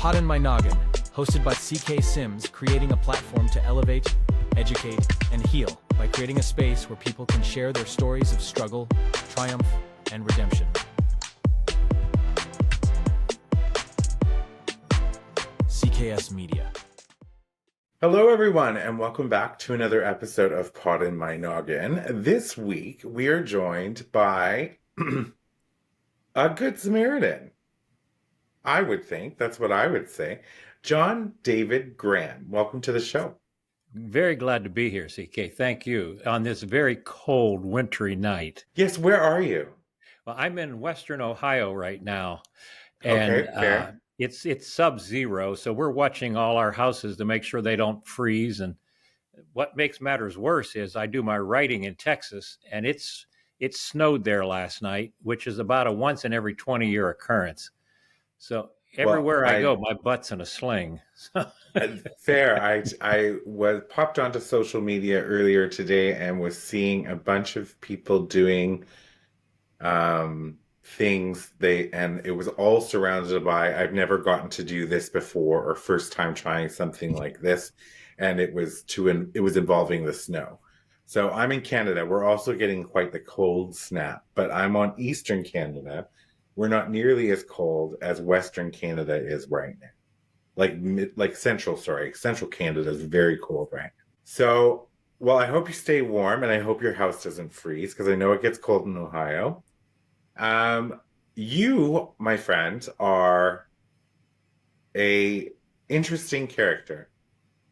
Poddin My Noggin, hosted by CK Sims, creating a platform to elevate, educate, and heal by creating a space where people can share their stories of struggle, triumph, and redemption. CKS Media. Hello, everyone, and welcome back to another episode of Poddin My Noggin. This week, we are joined by a Good Samaritan. I would think, that's what I would say. John David Graham, welcome to the show. Very glad to be here, CK. Thank you. On this very cold, wintry night. Yes, where are you? Well, I'm in Western Ohio right now, Okay, and fair. it's sub-zero, so we're watching all our houses to make sure they don't freeze. And what makes matters worse is I do my writing in Texas, and it snowed there last night, which is about a once in every 20-year occurrence. So everywhere I go, my butt's in a sling. Fair. I was popped onto social media earlier today and was seeing a bunch of people doing things and it was all surrounded by, I've never gotten to do this before, or first time trying something like this, and it was involving the snow. So I'm in Canada. We're also getting quite the cold snap, but I'm on Eastern Canada. We're not nearly as cold as Western Canada is right now. Central Canada is very cold right now. So, well, I hope you stay warm, and I hope your house doesn't freeze, because I know it gets cold in Ohio. You, my friend, are a interesting character.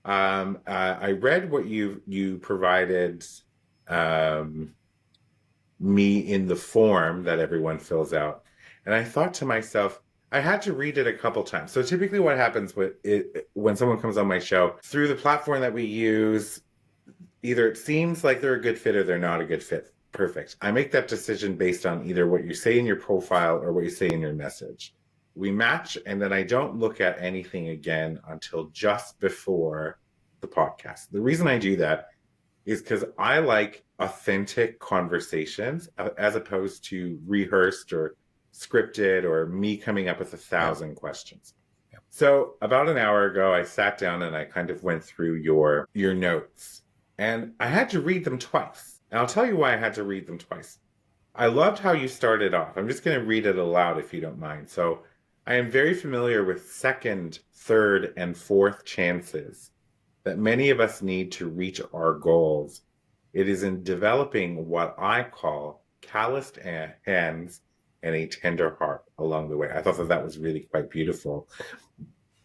I read what you provided me in the form that everyone fills out. And I thought to myself, I had to read it a couple times. So typically what happens with it, when someone comes on my show, through the platform that we use, either it seems like they're a good fit or they're not a good fit. Perfect. I make that decision based on either what you say in your profile or what you say in your message. We match, and then I don't look at anything again until just before the podcast. The reason I do that is because I like authentic conversations as opposed to rehearsed or scripted or me coming up with 1,000 questions. Yeah. So about an hour ago, I sat down and I kind of went through your notes, and I had to read them twice. And I'll tell you why I had to read them twice. I loved how you started off. I'm just going to read it aloud if you don't mind. So I am very familiar with second, third, and fourth chances that many of us need to reach our goals. It is in developing what I call calloused hands and a tender heart along the way. I thought that was really quite beautiful.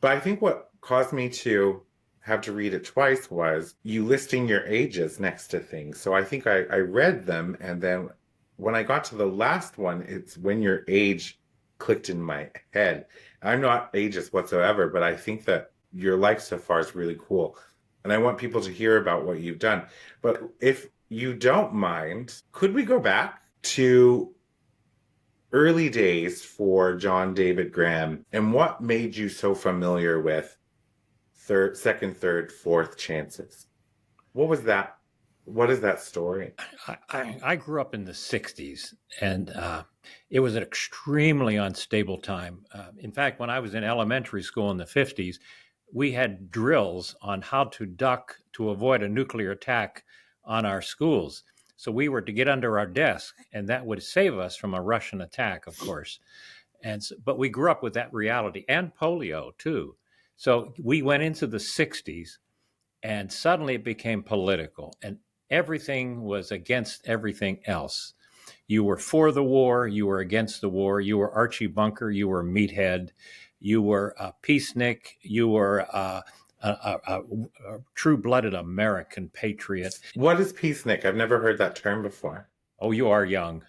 But I think what caused me to have to read it twice was you listing your ages next to things. So I think I read them, and then when I got to the last one, it's when your age clicked in my head. I'm not ageist whatsoever, but I think that your life so far is really cool. And I want people to hear about what you've done. But if you don't mind, could we go back to early days for John David Graham, and what made you so familiar with second, third, fourth chances? What was that? What is that story? I grew up in the 60s, and it was an extremely unstable time. In fact, when I was in elementary school in the 50s, we had drills on how to duck to avoid a nuclear attack on our schools. So we were to get under our desk, and that would save us from a Russian attack, of course. But we grew up with that reality, and polio too. So we went into the 60s, and suddenly it became political, and everything was against everything else. You were for the war, you were against the war, you were Archie Bunker, you were Meathead, you were a peacenik, you were a true-blooded American patriot. What is peacenik? I've never heard that term before. Oh, you are young.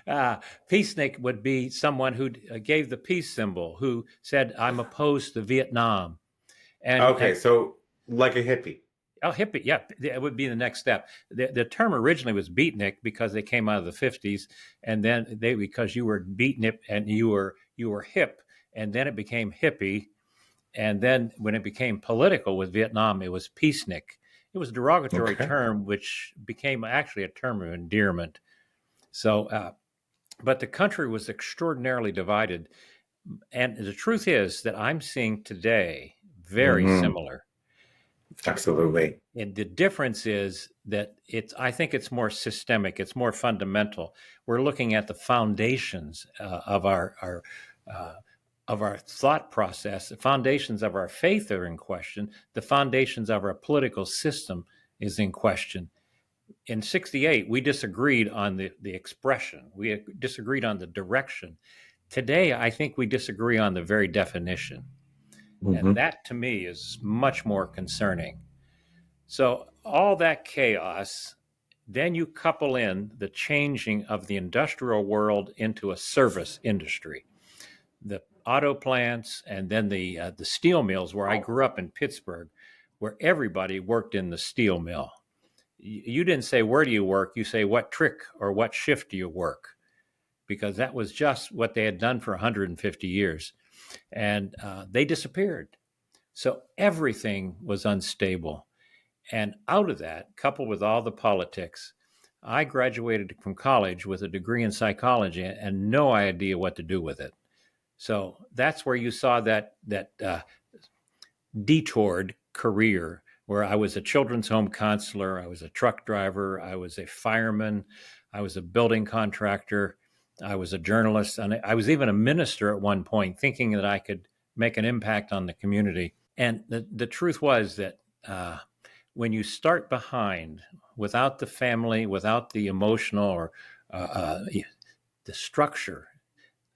Peacenik would be someone who gave the peace symbol, who said, I'm opposed to Vietnam. So like a hippie. Oh, hippie, yeah, it would be the next step. The term originally was beatnik because they came out of the 50s, and then because you were beatnik and you were hip, and then it became hippie, and then when it became political with Vietnam, it was peacenik. It was a derogatory term, which became actually a term of endearment. So, but the country was extraordinarily divided. And the truth is that I'm seeing today very Hmm. similar. Absolutely. And the difference is that I think it's more systemic, it's more fundamental. We're looking at the foundations uh, of our thought process. The foundations of our faith are in question. The foundations of our political system is in question. In 68, we disagreed on the expression. We disagreed on the direction. Today, I think we disagree on the very definition. And Hmm. that to me is much more concerning. So, all that chaos, then you couple in the changing of the industrial world into a service industry, the auto plants, and then the steel mills, where I grew up in Pittsburgh, where everybody worked in the steel mill. You didn't say, where do you work? You say, what trick or what shift do you work? Because that was just what they had done for 150 years. And they disappeared. So everything was unstable. And out of that, coupled with all the politics, I graduated from college with a degree in psychology and no idea what to do with it. So that's where you saw that detoured career, where I was a children's home counselor, I was a truck driver, I was a fireman, I was a building contractor, I was a journalist, and I was even a minister at one point, thinking that I could make an impact on the community. And the truth was that when you start behind, without the family, without the emotional or the structure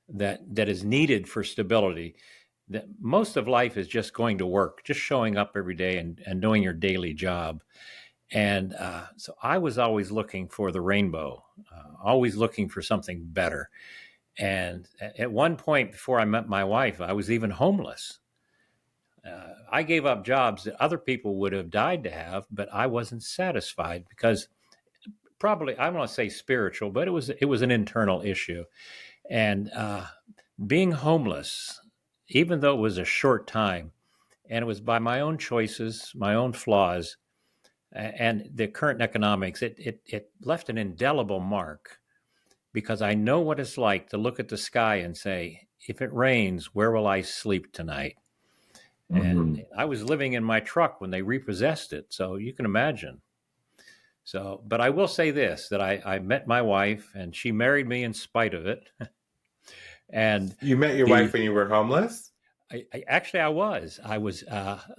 that is needed for stability, that most of life is just going to work, just showing up every day and doing your daily job. And so I was always looking for the rainbow, always looking for something better. And at one point before I met my wife, I was even homeless. I gave up jobs that other people would have died to have, but I wasn't satisfied because probably, I don't want to say spiritual, but it was an internal issue. And being homeless, even though it was a short time, and it was by my own choices, my own flaws, and the current economics, it left an indelible mark because I know what it's like to look at the sky and say, if it rains, where will I sleep tonight? And Hmm. I was living in my truck when they repossessed it. So you can imagine. So, but I will say this, that I met my wife and she married me in spite of it. And You met your wife the when you were homeless? actually I was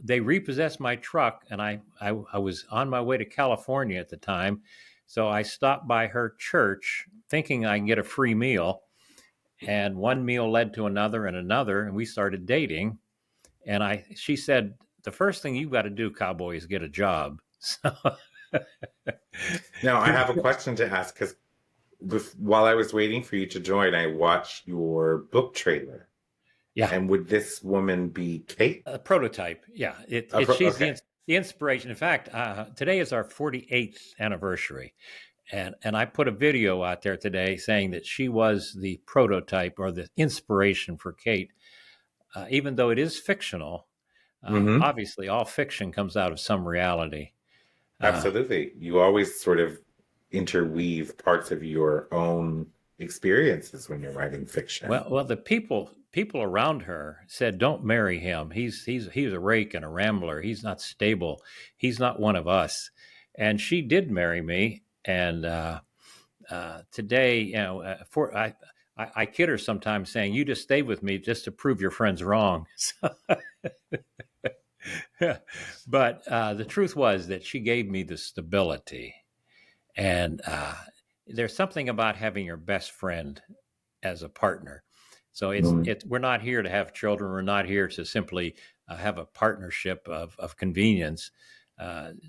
they repossessed my truck, and I was on my way to California at the time, so I stopped by her church thinking I can get a free meal, and one meal led to another and another, and we started dating. And she said, the first thing you've got to do, cowboy, is get a job. So Now, I have a question to ask because while I was waiting for you to join, I watched your book trailer. yeah, And would this woman be Kate? a prototype. Yeah, she's Okay. the inspiration. In fact, today is our 48th anniversary, and I put a video out there today saying that she was the prototype or the inspiration for Kate. Even though it is fictional, Hmm. obviously all fiction comes out of some reality. Uh, Absolutely. You always sort of interweave parts of your own experiences when you're writing fiction. well, the people around her said, "Don't marry him. He's a rake and a rambler. He's not stable. He's not one of us." And she did marry me, and today, I kid her sometimes saying, "You just stay with me just to prove your friends wrong." So, but the truth was that she gave me the stability, and there's something about having your best friend as a partner. So Mhm. we're not here to have children. We're not here to simply have a partnership of convenience.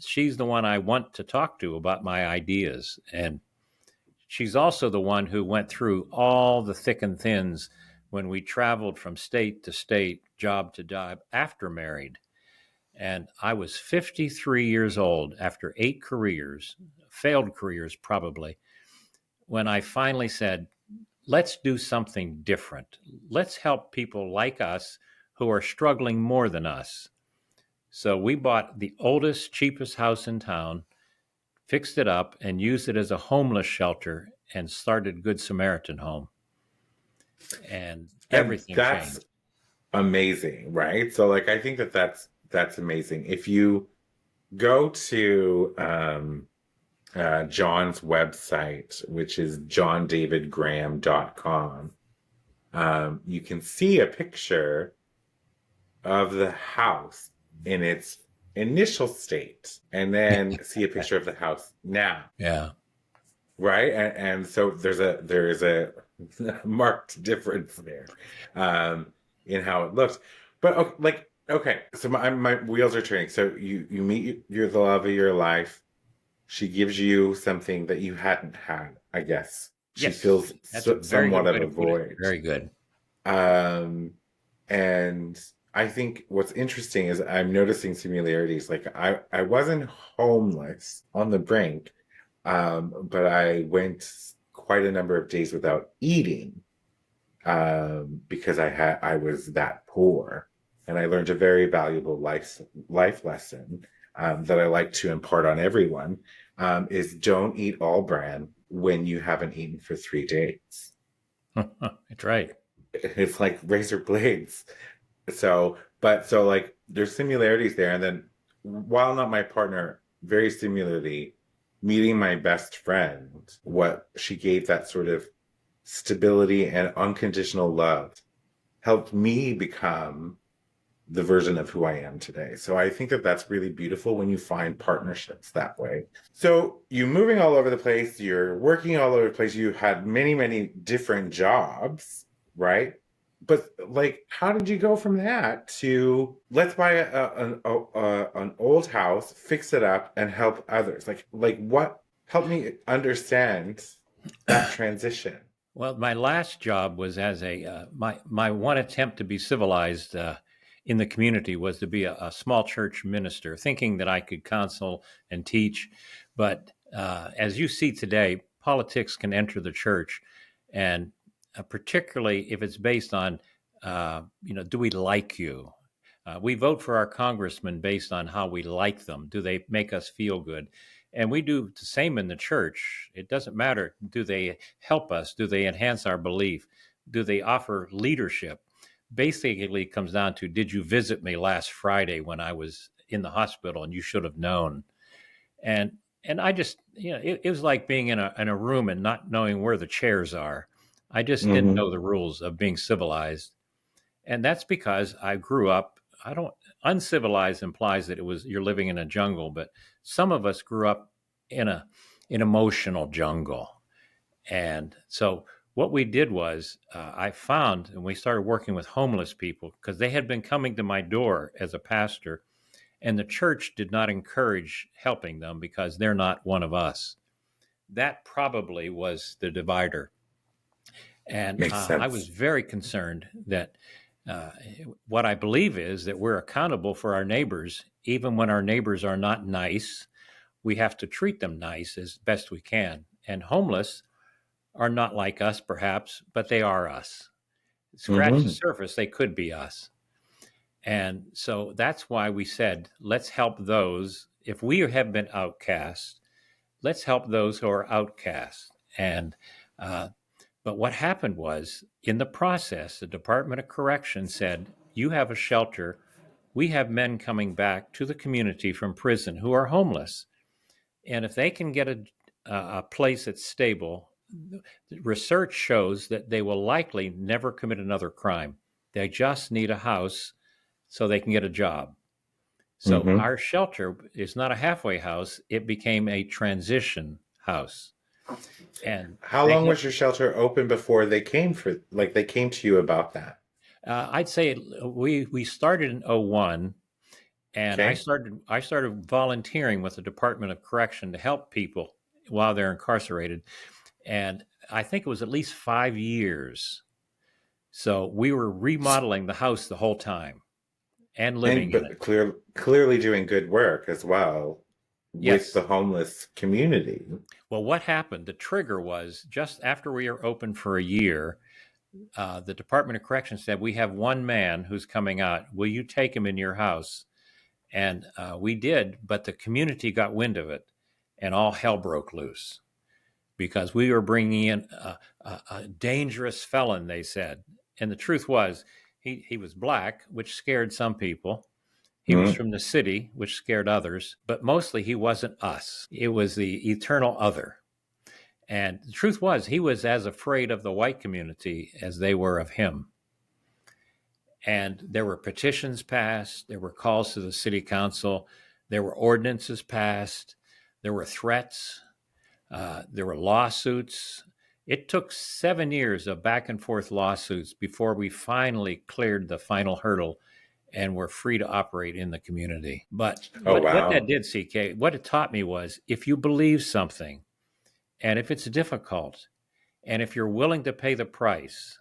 She's the one I want to talk to about my ideas, and she's also the one who went through all the thick and thins when we traveled from state to state, job to job after married. And I was 53 years old after 8 careers, failed careers probably, when I finally said, let's do something different. Let's help people like us who are struggling more than us. So we bought the oldest, cheapest house in town, fixed it up, and used it as a homeless shelter and started Good Samaritan Home. and And everything that's changed. amazing, right? So like I think that that's amazing. If you go to John's website, which is johndavidgraham.com, you can see a picture of the house in its initial state and then see a picture of the house now, Yeah. right? And so there is a marked difference there in how it looks. But okay, so my wheels are turning. So you meet your the love of your life. She gives you something that you hadn't had, I guess. She Yes, fills that's a very good somewhat way of to a put it. void. Very good. Um, and I think what's interesting is I'm noticing similarities. Like I wasn't homeless on the brink, but I went quite a number of days without eating because I was that poor, and I learned a very valuable life lesson that I like to impart on everyone is don't eat all bran when you haven't eaten for 3 days. That's right. It's like razor blades. So like there's similarities there, and then while not my partner, very similarly, meeting my best friend, what she gave that sort of stability and unconditional love helped me become the version of who I am today. So I think that that's really beautiful when you find partnerships that way. So you moving all over the place, you're working all over the place, you had many, many different jobs, right? But like, how did you go from that to let's buy an old house, fix it up, and help others? Like what helped me understand that transition? Well, my last job was as my one attempt to be civilized in the community was to be a small church minister, thinking that I could counsel and teach. But as you see today, politics can enter the church, and particularly if it's based on, do we like you? We vote for our congressmen based on how we like them. Do they make us feel good? And we do the same in the church. It doesn't matter. Do they help us? Do they enhance our belief? Do they offer leadership? Basically, it comes down to did you visit me last Friday when I was in the hospital and you should have known? And and I just, it was like being in a room and not knowing where the chairs are. I just didn't Mm-hmm. know the rules of being civilized. And that's because I grew up, I don't, uncivilized implies that it was you're living in a jungle, but some of us grew up in an emotional jungle. And so what we did was I found, and we started working with homeless people because they had been coming to my door as a pastor, and the church did not encourage helping them because they're not one of us. That probably was the divider. And Makes I was sense. very concerned that uh, what I believe is that we're accountable for our neighbors, even when our neighbors are not nice. We have to treat them nice as best we can. And homeless are not like us, perhaps, but they are us. Scratch the Mm-hmm. surface, they could be us. And so that's why we said, let's help those. If we have been outcast, let's help those who are outcast. And uh, but what happened was, in the process, the Department of Correction said, you have a shelter. We have men coming back to the community from prison who are homeless. And if they can get a place that's stable, research shows that they will likely never commit another crime. They just need a house so they can get a job. So Mm-hmm. our shelter is not a halfway house, it became a transition house. And How they long get was your shelter open before they came they came to you about that? I'd say we started in '01, and I Okay. started I started volunteering with the Department of Correction to help people while they're incarcerated, and I think it was at least 5 years. So we were remodeling the house the whole time and living And in it. but clearly doing good work as well with Yes. the homeless community. Well, what happened? The trigger was just after we were open for a year. The Department of Correction said, "We have one man who's coming out. Will you take him in your house?" And we did, but the community got wind of it, and all hell broke loose. because we were bringing in a dangerous felon, they said. And the truth was, he was black, which scared some people. He was Mm. from the city, which scared others, but mostly he wasn't us. It was the eternal other. And the truth was, he was as afraid of the white community as they were of him. And there were petitions passed, there were calls to the city council, there were ordinances passed, there were threats, there were lawsuits. It took 7 years of back and forth lawsuits before we finally cleared the final hurdle and were free to operate in the community. But Oh, what that wow. did, CK, what it taught me was, if you believe something, and if it's difficult, and if you're willing to pay the price,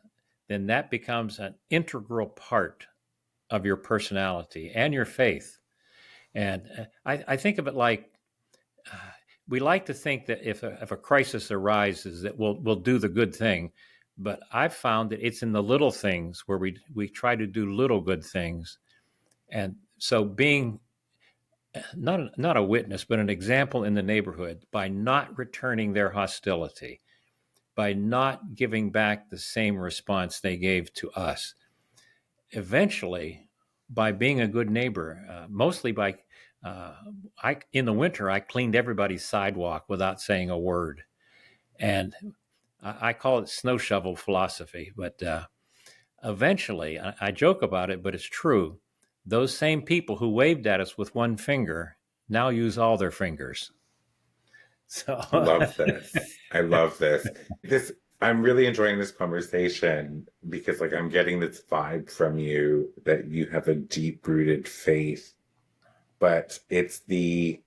then that becomes an integral part of your personality and your faith. And I think of it like, we like to think that if a crisis arises, that we'll do the good thing. But I've found that it's in the little things where we try to do little good things. And so being not a witness, but an example in the neighborhood by not returning their hostility, by not giving back the same response they gave to us. Eventually, by being a good neighbor, mostly by, in the winter, I cleaned everybody's sidewalk without saying a word. And I call it snow shovel philosophy. But eventually, I joke about it, but it's true. Those same people who waved at us with one finger now use all their fingers. So Love this. I love this. I'm really enjoying this conversation because like I'm getting this vibe from you that you have a deep-rooted faith, but it's the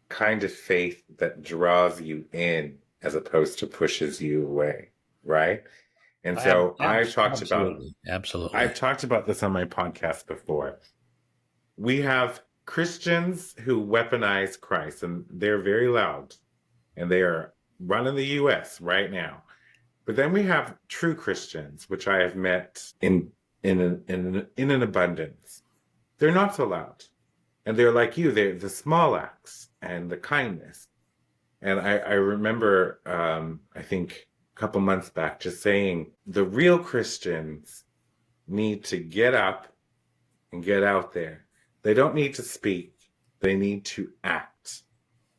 kind of faith that draws you in as opposed to pushes you away, right? And so I've absolutely. talked about this on my podcast before. We have Christians who weaponize Christ, and they're very loud, and they are running the U.S. right now. But then we have true Christians, which I have met in an abundance. They're not so loud, and they're like you. They're the small acts and the kindness. And I remember, I think a couple months back, just saying the real Christians need to get up and get out there. They don't need to speak. They need to act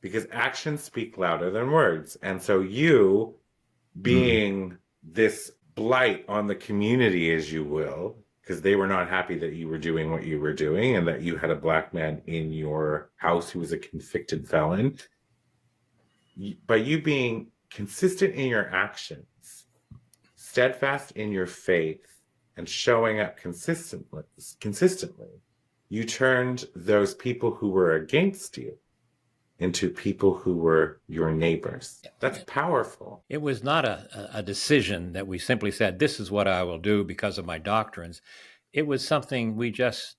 because actions speak louder than words. And so you being this blight on the community, as you will, because they were not happy that you were doing what you were doing and that you had a black man in your house who was a convicted felon. By you being consistent in your actions, steadfast in your faith, and showing up consistently, you turned those people who were against you into people who were your neighbors. That's powerful. It was not a decision that we simply said, this is what I will do because of my doctrines. It was something we just,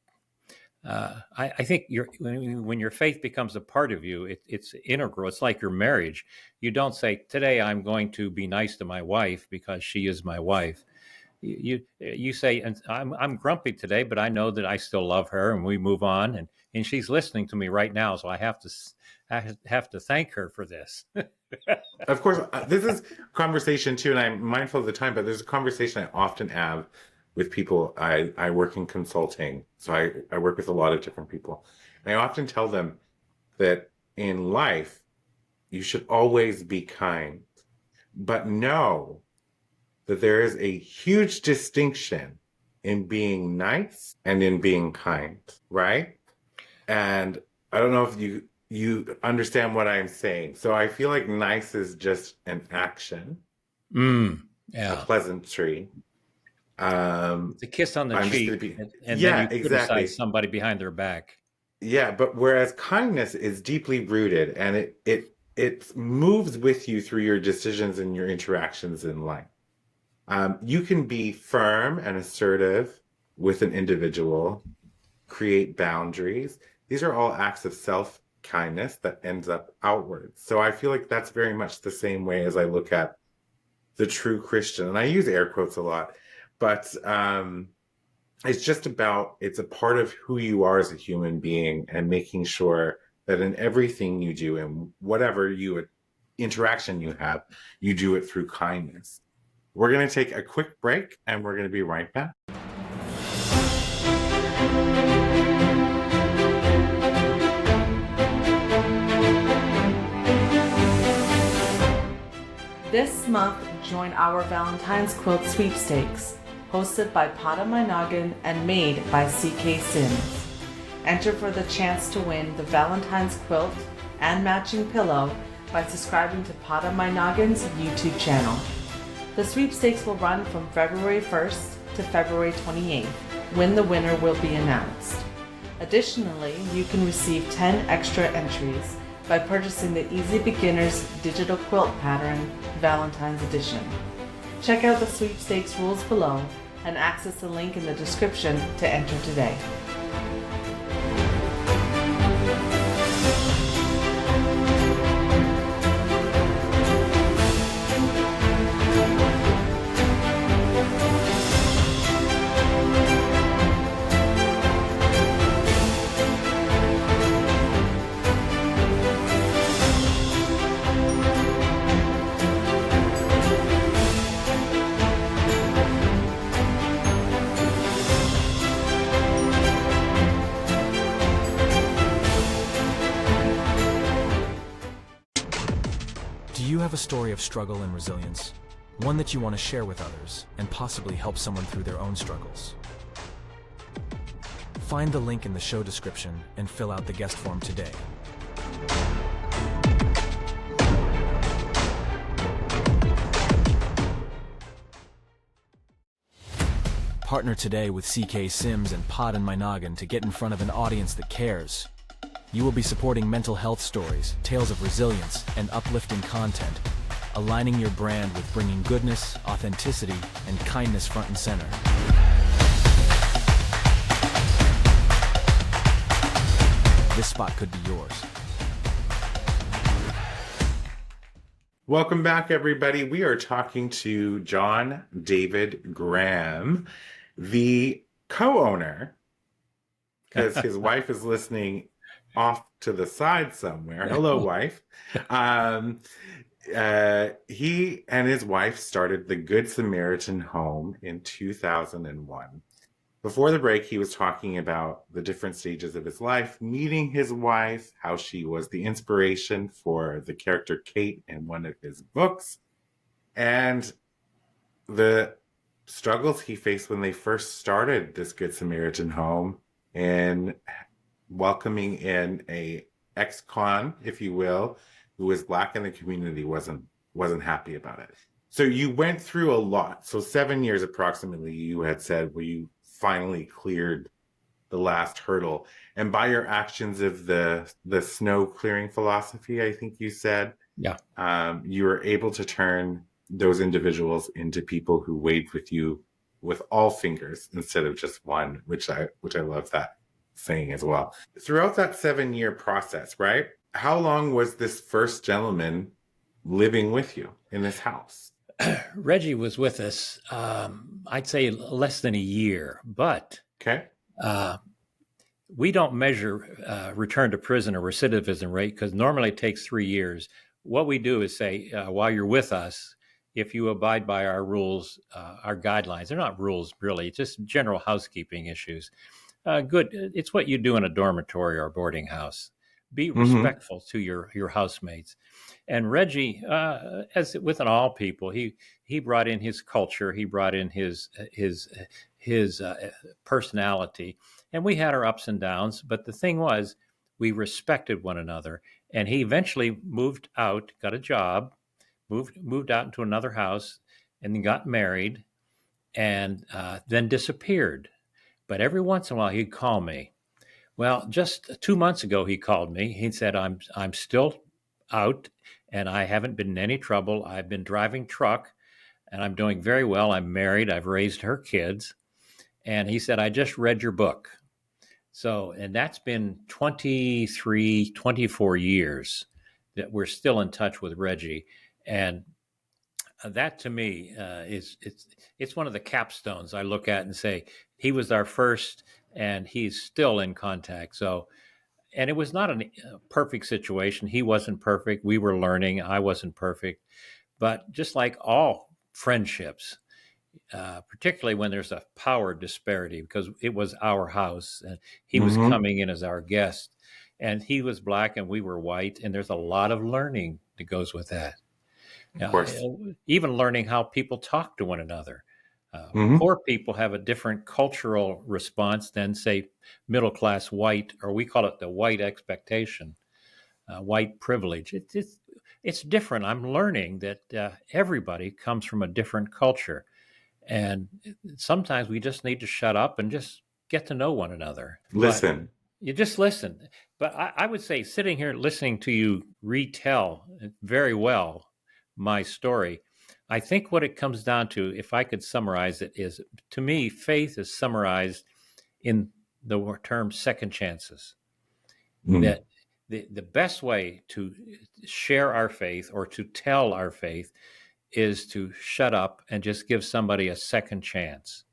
I think when your faith becomes a part of you, it's integral. It's like your marriage. You don't say, today I'm going to be nice to my wife because she is my wife. You say, and I'm grumpy today, but I know that I still love her, and we move on. And she's listening to me right now, so I have to thank her for this. Of course, this is conversation too, and I'm mindful of the time, but there's a conversation I often have with people. I work in consulting, so I work with a lot of different people. And I often tell them that in life, you should always be kind, but know that there is a huge distinction in being nice and in being kind, right? And I don't know if you understand what I'm saying. So I feel like nice is just an action, a Yeah. pleasantry. It's a kiss on the I'm just cheek, gonna be, and then yeah, you exactly. criticize somebody behind their back. Yeah, but whereas kindness is deeply rooted and it moves with you through your decisions and your interactions in life. You can be firm and assertive with an individual, create boundaries. These are all acts of self-kindness that ends up outwards. So I feel like that's very much the same way as I look at the true Christian. And I use air quotes a lot, but it's a part of who you are as a human being and making sure that in everything you do and whatever you interaction you have, you do it through kindness. We're going to take a quick break and we're going to be right back. This month, join our Valentine's Quilt Sweepstakes, hosted by Poddin My Noggin and made by CK Sims. Enter for the chance to win the Valentine's quilt and matching pillow by subscribing to Poddin My Noggin's YouTube channel. The sweepstakes will run from February 1st to February 28th, when the winner will be announced. Additionally, you can receive 10 extra entries by purchasing the Easy Beginners Digital Quilt Pattern Valentine's Edition. Check out the sweepstakes rules below and access the link in the description to enter today. Do you have a story of struggle and resilience? One that you want to share with others and possibly help someone through their own struggles? Find the link in the show description and fill out the guest form today. Partner today with CK Sims and Poddin My Noggin to get in front of an audience that cares. You will be supporting mental health stories, tales of resilience, and uplifting content, aligning your brand with bringing goodness, authenticity, and kindness front and center. This spot could be yours. Welcome back, everybody. We are talking to John David Graham, the co-owner, because his wife is listening off to the side somewhere. Hello, wife. He and his wife started the Good Samaritan Home in 2001. Before the break, he was talking about the different stages of his life, meeting his wife, how she was the inspiration for the character Kate in one of his books, and the struggles he faced when they first started this Good Samaritan Home and welcoming in a ex-con, if you will, who was Black in the community, wasn't happy about it. So you went through a lot. So 7 years approximately, you had said, where you finally cleared the last hurdle. And by your actions of the snow clearing philosophy, I think you said, Yeah. You were able to turn those individuals into people who waved with you with all fingers instead of just one, which I love that saying as well. Throughout that 7-year process, right? How long was this first gentleman living with you in this house? Reggie was with us, I'd say less than a year, but Okay. we don't measure return to prison or recidivism rate because normally it takes 3 years. What we do is say, while you're with us, if you abide by our rules, our guidelines, they're not rules really, it's just general housekeeping issues. Good. It's what you do in a dormitory or a boarding house. Be respectful to your housemates. And Reggie, as with all people, he brought in his culture. He brought in his personality, and we had our ups and downs. But the thing was, we respected one another. And he eventually moved out, got a job, moved out into another house, and then got married, and then disappeared. But every once in a while, he'd call me. Well, just 2 months ago, he called me. He said, I'm still out, and I haven't been in any trouble. I've been driving truck, and I'm doing very well. I'm married. I've raised her kids. And he said, I just read your book. So, and that's been 23, 24 years that we're still in touch with Reggie. And that to me it's one of the capstones I look at and say he was our first, and he's still in contact. So And it was not a perfect situation. He wasn't perfect. We were learning. I wasn't perfect. But just like all friendships, particularly when there's a power disparity, because it was our house and he was Mm-hmm. coming in as our guest, and he was black and we were white, and there's a lot of learning that goes with that. Of course. Even learning how people talk to one another. Mm-hmm. Poor people have a different cultural response than, say, middle class white, or we call it the white expectation, white privilege. It's different. I'm learning that everybody comes from a different culture. And sometimes we just need to shut up and just get to know one another. But Listen. you just listen. But I would say, sitting here listening to you retell very well my story, I think what it comes down to, if I could summarize it, is, to me, faith is summarized in the term second chances. Mm. That the best way to share our faith or to tell our faith is to shut up and just give somebody a second chance.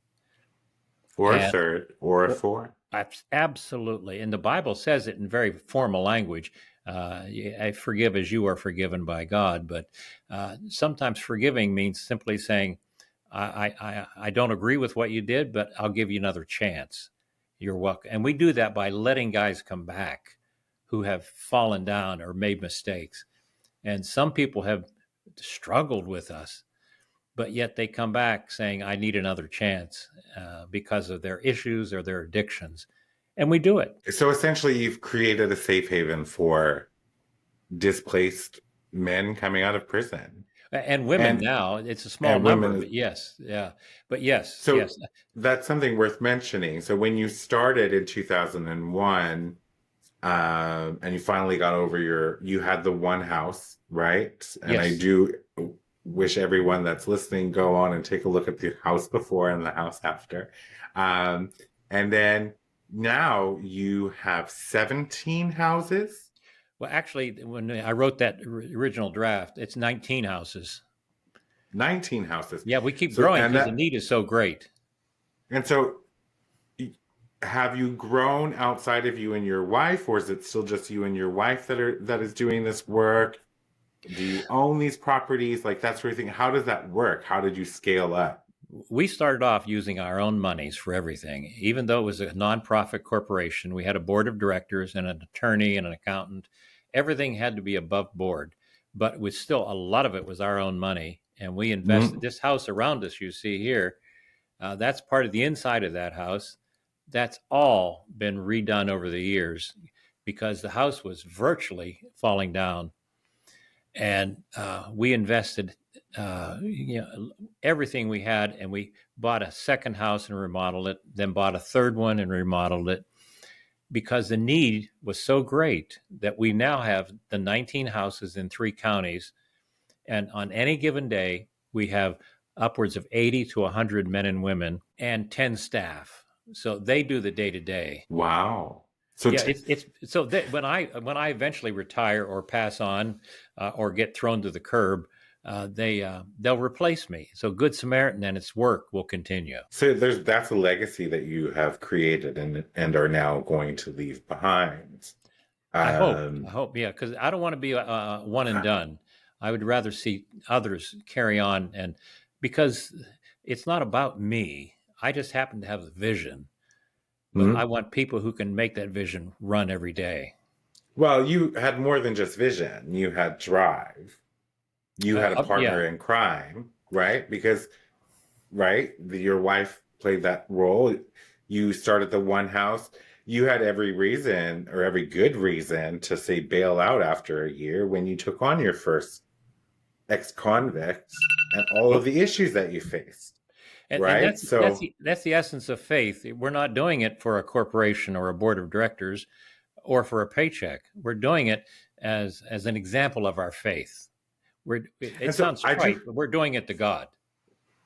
Or a And third, or a fourth. absolutely. And the Bible says it in very formal language. I forgive as you are forgiven by God. But sometimes forgiving means simply saying, I don't agree with what you did, but I'll give you another chance. You're welcome. And we do that by letting guys come back who have fallen down or made mistakes. And some people have struggled with us, but yet they come back saying, I need another chance because of their issues or their addictions. And we do it. So essentially, you've created a safe haven for displaced men coming out of prison. And women And now, it's a small and number, women. but yes, yeah. But yes, So yes. that's something worth mentioning. So when you started in 2001, and you finally got over you had the one house, right? And I Yes. do wish everyone that's listening go on and take a look at the house before and the house after. And then now you have 17 houses. Well, actually, when I wrote that original draft, it's 19 houses. 19 houses. Yeah, we keep So growing because the need is so great. and so have you grown outside of you and your wife, or is it still just you and your wife that is doing this work? Do you own these properties? Like that sort of thing. How does that work? How did you scale up? We started off using our own monies for everything. Even though it was a nonprofit corporation, we had a board of directors and an attorney and an accountant. Everything had to be above board, but with still a lot of it was our own money. And we invested. Mm. This house around us, you see here, that's part of the inside of that house. That's all been redone over the years because the house was virtually falling down. And we invested everything we had, and we bought a second house and remodeled it, then bought a third one and remodeled it, because the need was so great that we now have the 19 houses in 3 counties. And on any given day, we have upwards of 80 to 100 men and women and 10 staff. So they do the day to day. Wow. So Yeah, it's so that when I eventually retire or pass on or get thrown to the curb, they'll replace me. So Good Samaritan and its work will continue. so that's a legacy that you have created and are now going to leave behind. I Um, hope, yeah, because I don't want to be a one and done. I would rather see others carry on, and because it's not about me. I just happen to have the vision, but I mhm. want people who can make that vision run every day. Well, you had more than just vision. You had drive. You had a Yeah, partner in crime, right? Because, right, your wife played that role. You started the one house. You had every reason or every good reason to say bail out after a year when you took on your first ex-convict and all of the issues that you faced, and right? So, that's the essence of faith. We're not doing it for a corporation or a board of directors or for a paycheck. We're doing it as an example of our faith. and It so sounds I trite, do. but we're doing it to God.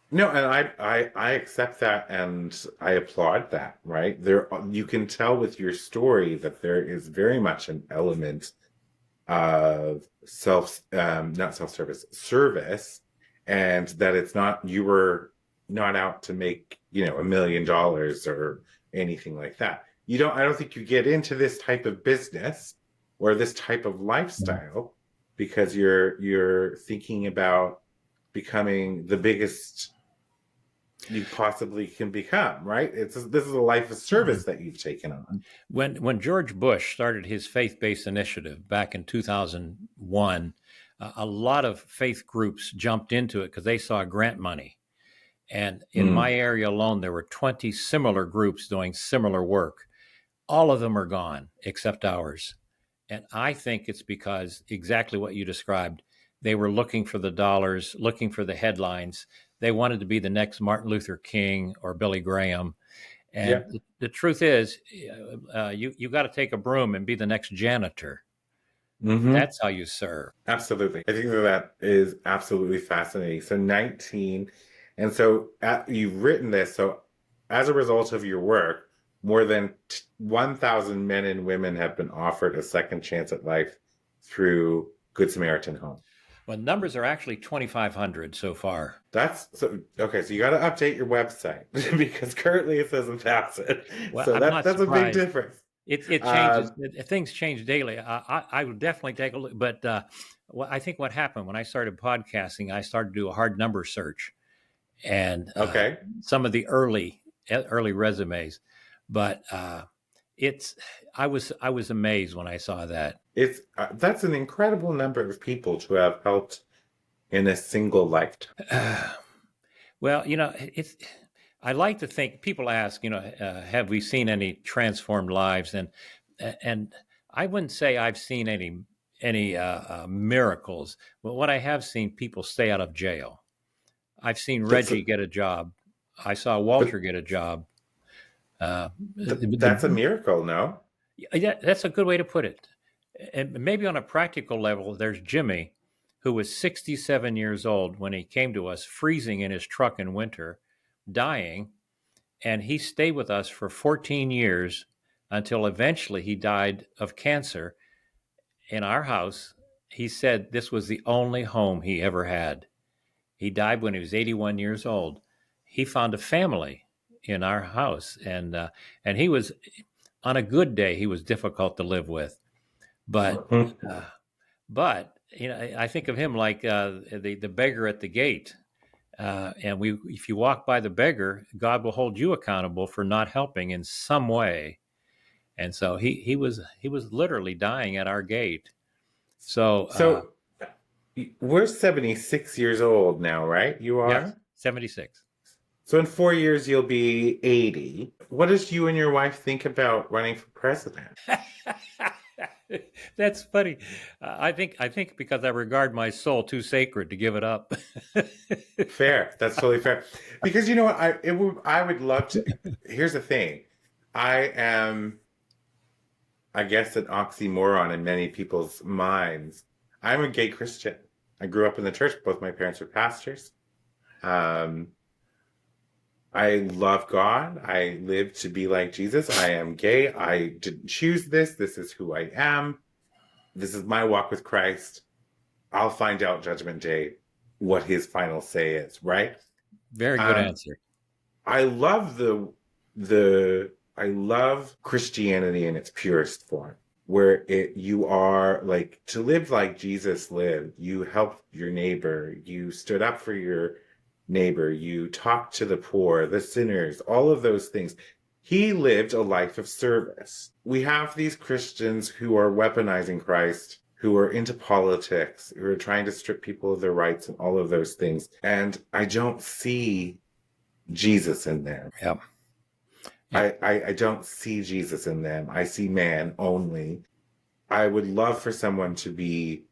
No, and I accept that and I applaud that, right? There you can tell with your story that there is very much an element of not self-service, service, and that it's not you were not out to make, $1 million or anything like that. I don't think you get into this type of business or this type of lifestyle because you're thinking about becoming the biggest you possibly can become, right? This is a life of service that you've taken on. When George Bush started his faith-based initiative back in 2001, a lot of faith groups jumped into it because they saw grant money. And in my area alone, there were 20 similar groups doing similar work. All of them are gone except ours. And I think it's because exactly what you described. They were looking for the dollars, looking for the headlines. They wanted to be the next Martin Luther King or Billy Graham. Yeah. And the truth is, you got to take a broom and be the next janitor. That's how you serve. Absolutely. I think that is absolutely fascinating. So 19, and so you've written this. So as a result of your work, more than 1,000 men and women have been offered a second chance at life through Good Samaritan Home. Well, numbers are actually 2,500 so far. That's so okay. So you got to update your website because currently it says 1,000. Well, So I'm not that's a big surprised. difference. It changes. Things change daily. I would definitely take a look. But I think what happened when I started podcasting, I started to do a hard number search, and Okay. some of the early resumes. But I was amazed when I saw that. It's that's an incredible number of people to have helped in a single lifetime. Well, I like to think people ask, have we seen any transformed lives? And I wouldn't say I've seen any miracles, but what I have seen, people stay out of jail. I've seen Reggie get a job. I saw Walter get a job. That's a miracle, no? Yeah, that's a good way to put it. And maybe on a practical level, there's Jimmy, who was 67 years old when he came to us, freezing in his truck in winter, dying. And he stayed with us for 14 years until eventually he died of cancer in our house. He said this was the only home he ever had. He died when he was 81 years old. He found a family in our house, and he was, on a good day, he was difficult to live with, but I think of him like the beggar at the gate, and if you walk by the beggar, God will hold you accountable for not helping in some way, and so he was literally dying at our gate. So we're 76 years old now, right? You are? yes, 76. So in 4 years, you'll be 80. What does you and your wife think about running for president? That's funny. I think because I regard my soul too sacred to give it up. Fair. That's totally fair. Because you know what? I would love to. Here's the thing. I am, I guess, an oxymoron in many people's minds. I'm a gay Christian. I grew up in the church. Both my parents are pastors. I love God. I live to be like Jesus. I am gay. I didn't choose this. This is who I am. This is my walk with Christ. I'll find out Judgment Day what his final say is, right? Very good answer. I love I love Christianity in its purest form, where you are like, to live like Jesus lived. You helped your neighbor. You stood up for your neighbor, you talk to the poor, the sinners, all of those things. He lived a life of service. We have these Christians who are weaponizing Christ, who are into politics, who are trying to strip people of their rights and all of those things. And I don't see Jesus in them. Yeah. I don't see Jesus in them. I see man only. I would love for someone to be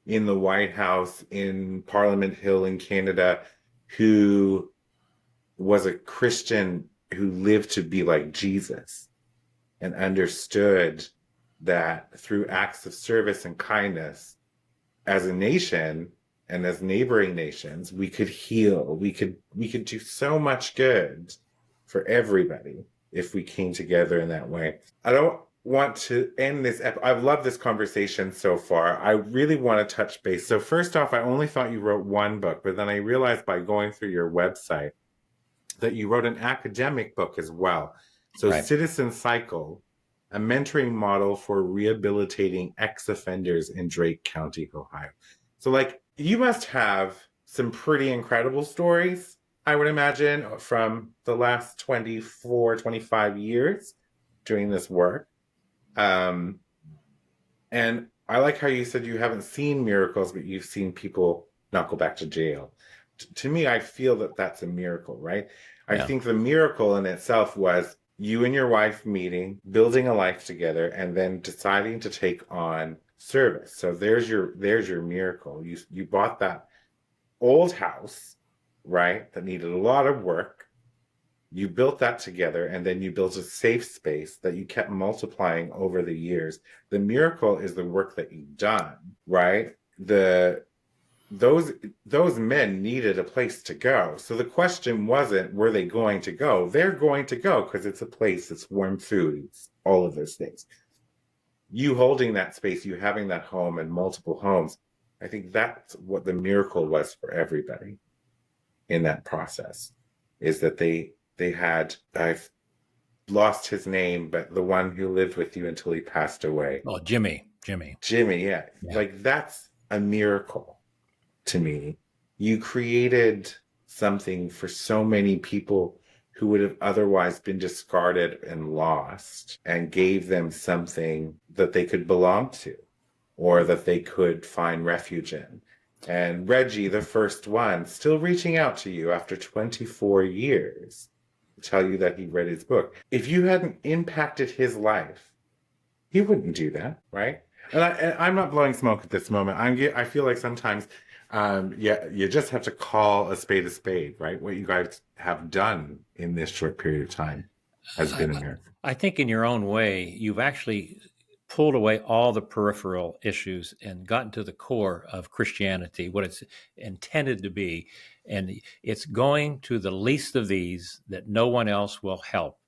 in the White House, in Parliament Hill in Canada, who was a Christian who lived to be like Jesus and understood that through acts of service and kindness as a nation and as neighboring nations, we could heal. We could do so much good for everybody if we came together in that way. I don't want to end this. I've loved this conversation so far. I really want to touch base. So first off, I only thought you wrote one book, but then I realized by going through your website that you wrote an academic book as well. So Right. Citizen Cycle, a mentoring model for rehabilitating ex-offenders in Drake County, Ohio. So like you must have some pretty incredible stories, I would imagine, from the last 24, 25 years doing this work. Um, and I like how you said you haven't seen miracles, but you've seen people not go back to jail. To me, I feel that that's a miracle, right? I Yeah. think the miracle in itself was you and your wife meeting, building a life together, and then deciding to take on service. So there's your miracle. You bought that old house, right? That needed a lot of work. You built that together, and then you built a safe space that you kept multiplying over the years. The miracle is the work that you've done, right? Those men needed a place to go. So the question wasn't, were they going to go? They're going to go because it's a place, it's warm food, it's all of those things. You holding that space, you having that home and multiple homes, I think that's what the miracle was for everybody in that process, is that they had, I've lost his name, but the one who lived with you until he passed away. Oh, Jimmy. Jimmy, yeah. Yeah. Like that's a miracle to me. You created something for so many people who would have otherwise been discarded and lost, and gave them something that they could belong to or that they could find refuge in. And Reggie, the first one, still reaching out to you after 24 years to tell you that he read his book. If you hadn't impacted his life, he wouldn't do that, right? And I'm not blowing smoke at this moment. I feel like sometimes, you just have to call a spade, right? What you guys have done in this short period of time has been a miracle. I think in your own way, you've actually pulled away all the peripheral issues and gotten to the core of Christianity, what it's intended to be. And it's going to the least of these that no one else will help.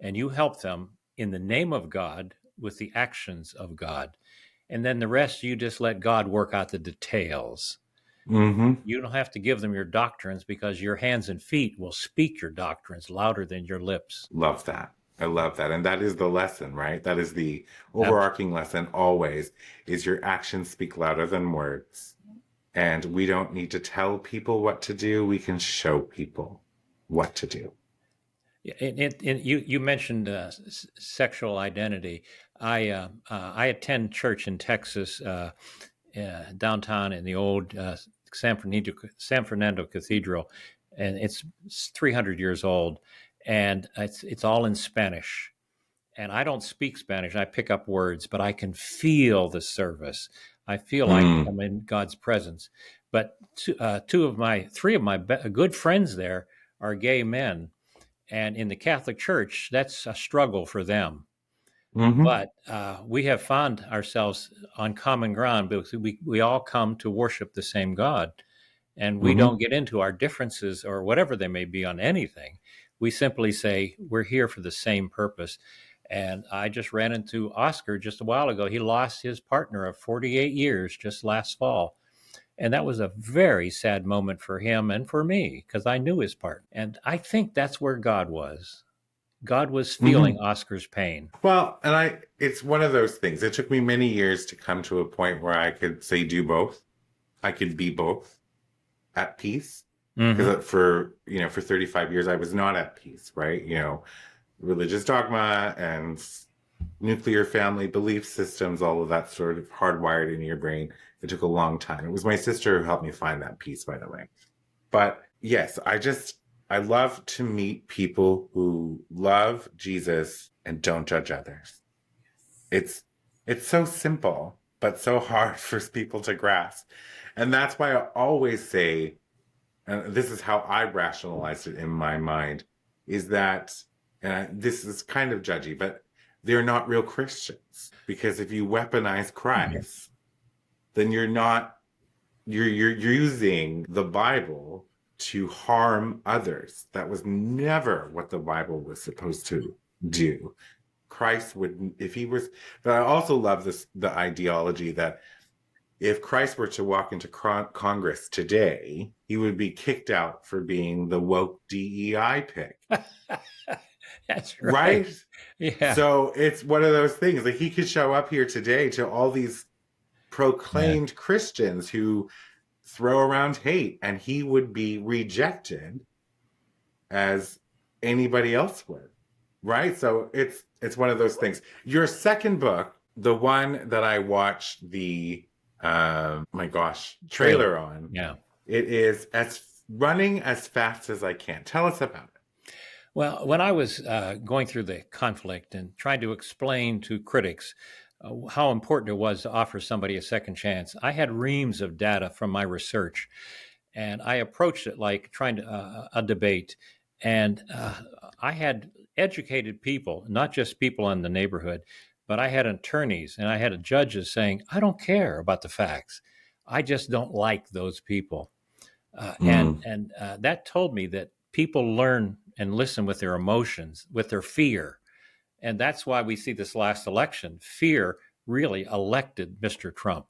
And you help them in the name of God with the actions of God. And then the rest, you just let God work out the details. Mm-hmm. You don't have to give them your doctrines because your hands and feet will speak your doctrines louder than your lips. Love that. I love that. And that is the lesson, right? That is the overarching lesson always, is your actions speak louder than words. And we don't need to tell people what to do. We can show people what to do. And you mentioned sexual identity. I attend church in Texas, downtown in the old San Fernando Cathedral, and it's 300 years old, and it's all in Spanish. And I don't speak Spanish. I pick up words, but I can feel the service. I feel like I'm in God's presence. But three of my good friends there are gay men. And in the Catholic Church, that's a struggle for them. Mm-hmm. But we have found ourselves on common ground because we all come to worship the same God. And we don't get into our differences or whatever they may be on anything. We simply say, we're here for the same purpose. And I just ran into Oscar just a while ago. He lost his partner of 48 years just last fall. And that was a very sad moment for him and for me because I knew his partner. And I think that's where God was. God was feeling Oscar's pain. Well, and it's one of those things. It took me many years to come to a point where I could say do both. I could be both at peace. Because for 35 years, I was not at peace, right? Religious dogma and nuclear family belief systems, all of that sort of hardwired in your brain. It took a long time. It was my sister who helped me find that peace, by the way. But yes, I love to meet people who love Jesus and don't judge others. It's so simple, but so hard for people to grasp. And that's why I always say, and this is how I rationalized it in my mind, is that, and this is kind of judgy, but they're not real Christians. Because if you weaponize Christ, then you're using the Bible to harm others. That was never what the Bible was supposed to do. Christ would, if he was, but I also love the ideology that if Christ were to walk into Congress today, he would be kicked out for being the woke DEI pick. That's right. right? Yeah. So it's one of those things. Like he could show up here today to all these Yeah. proclaimed Christians who throw around hate, and he would be rejected as anybody else would. Right? So it's one of those things. Your second book, the one that I watched the my gosh, trailer on, Yeah. it is as running as fast as I can. Tell us about it. Well, when I was going through the conflict and trying to explain to critics how important it was to offer somebody a second chance, I had reams of data from my research, and I approached it like trying to a debate. And I had educated people, not just people in the neighborhood, but I had attorneys and I had judges saying, "I don't care about the facts. I just don't like those people." And that told me that people learn and listen with their emotions, with their fear, and that's why we see this last election. Fear really elected Mr. Trump.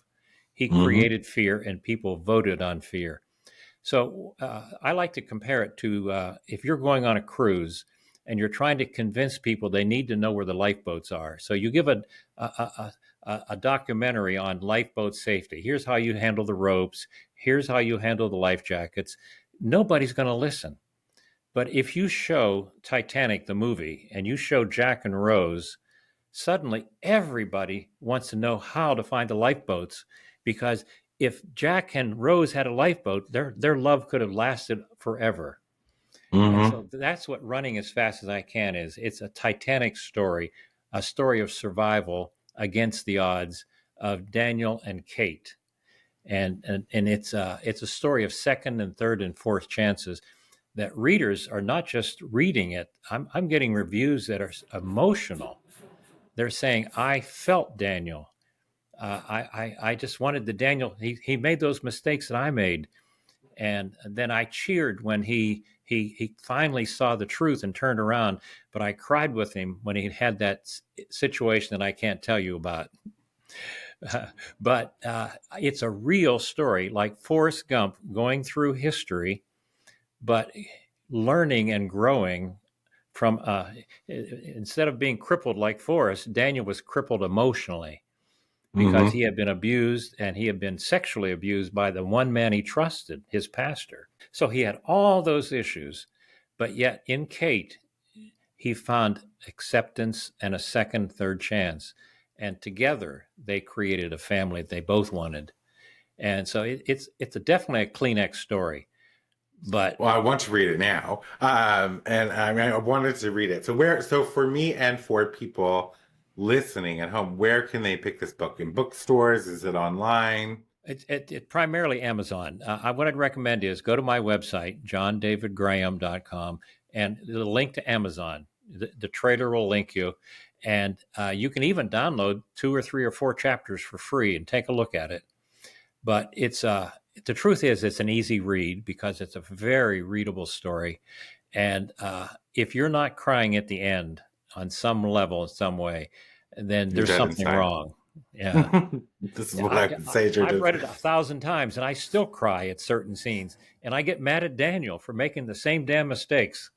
He Mm-hmm. created fear, and people voted on fear. So I like to compare it to if you're going on a cruise and you're trying to convince people they need to know where the lifeboats are. So you give a documentary on lifeboat safety. Here's how you handle the ropes. Here's how you handle the life jackets. Nobody's going to listen. But if you show Titanic, the movie, and you show Jack and Rose, suddenly everybody wants to know how to find the lifeboats, because if Jack and Rose had a lifeboat, their love could have lasted forever. And Mm-hmm. so that's what running as fast as I can is. It's a Titanic story, a story of survival against the odds of Daniel and Kate. And it's a story of second and third and fourth chances that readers are not just reading it. I'm getting reviews that are emotional. They're saying, I felt Daniel. I just wanted the Daniel. He made those mistakes that I made, and then I cheered when he finally saw the truth and turned around. But I cried with him when he had that situation that I can't tell you about. But it's a real story, like Forrest Gump going through history, but learning and growing from. Instead of being crippled like Forrest, Daniel was crippled emotionally because Mm-hmm. he had been abused and he had been sexually abused by the one man he trusted, his pastor. So he had all those issues, but yet in Kate, he found acceptance and a second, third chance. And together they created a family that they both wanted. And so it's definitely a Kleenex story. But Well, I want to read it now, and I mean, I wanted to read it. So where? So for me and for people listening at home, where can they pick this book? In bookstores? Is it online? it primarily Amazon. What I'd recommend is go to my website, johndavidgraham.com, and the link to Amazon. The trailer will link you, and you can even download 2 or 3 or 4 chapters for free and take a look at it. But it's the truth is it's an easy read because it's a very readable story, and if you're not crying at the end on some level, in some way, then You're there's dead something inside. wrong. Yeah. This is Yeah, what I can say. You're I've just read it 1,000 times and I still cry at certain scenes. And I get mad at Daniel for making the same damn mistakes.